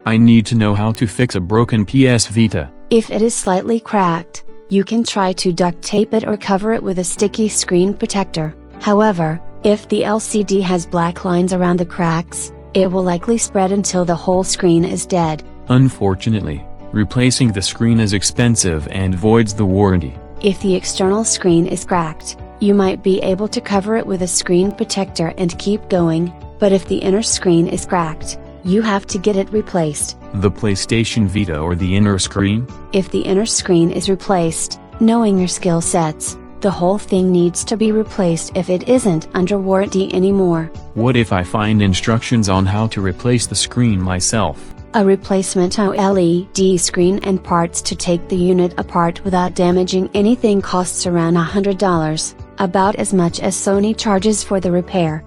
I need to know how to fix a broken PS Vita. If it is slightly cracked, you can try to duct tape it or cover it with a sticky screen protector. However, if the LCD has black lines around the cracks, it will likely spread until the whole screen is dead. Unfortunately, replacing the screen is expensive and voids the warranty. If the external screen is cracked, you might be able to cover it with a screen protector and keep going, but if the inner screen is cracked, you have to get it replaced. The PlayStation Vita or the inner screen? If the inner screen is replaced, knowing your skill sets, the whole thing needs to be replaced if it isn't under warranty anymore. What if I find instructions on how to replace the screen myself? A replacement OLED screen and parts to take the unit apart without damaging anything costs around $100, about as much as Sony charges for the repair.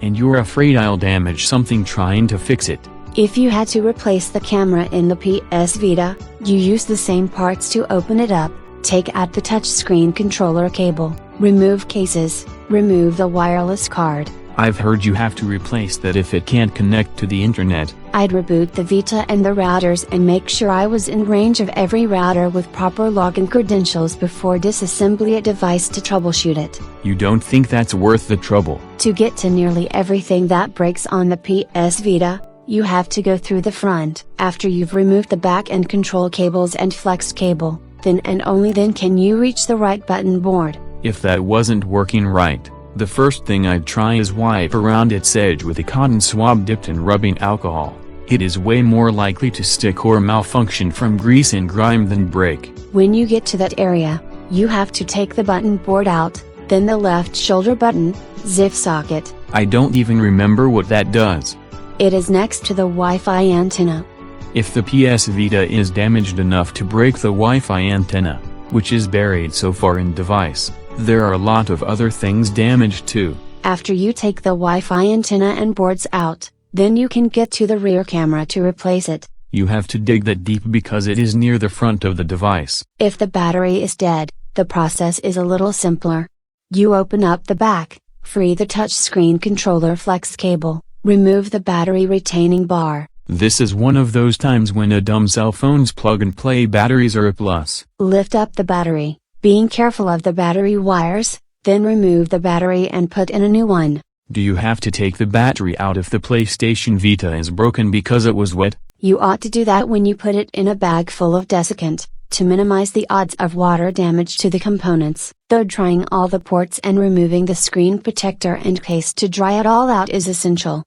And you're afraid I'll damage something trying to fix it. If you had to replace the camera in the PS Vita, you use the same parts to open it up, take out the touchscreen controller cable, remove cases, remove the wireless card. I've heard you have to replace that if it can't connect to the internet. I'd reboot the Vita and the routers and make sure I was in range of every router with proper login credentials before disassembly a device to troubleshoot it. You don't think that's worth the trouble? To get to nearly everything that breaks on the PS Vita, you have to go through the front. After you've removed the back and control cables and flex cable, then and only then can you reach the right button board. If that wasn't working right, the first thing I'd try is wipe around its edge with a cotton swab dipped in rubbing alcohol. It is way more likely to stick or malfunction from grease and grime than break. When you get to that area, you have to take the button board out, then the left shoulder button, ZIF socket. I don't even remember what that does. It is next to the Wi-Fi antenna. If the PS Vita is damaged enough to break the Wi-Fi antenna, which is buried so far in device, there are a lot of other things damaged too. After you take the Wi-Fi antenna and boards out, then you can get to the rear camera to replace it. You have to dig that deep because it is near the front of the device. If the battery is dead, the process is a little simpler. You open up the back, free the touchscreen controller flex cable, remove the battery retaining bar. This is one of those times when a dumb cell phone's plug-and-play batteries are a plus. Lift up the battery, being careful of the battery wires, then remove the battery and put in a new one. Do you have to take the battery out if the PlayStation Vita is broken because it was wet? You ought to do that when you put it in a bag full of desiccant, to minimize the odds of water damage to the components. Though drying all the ports and removing the screen protector and case to dry it all out is essential.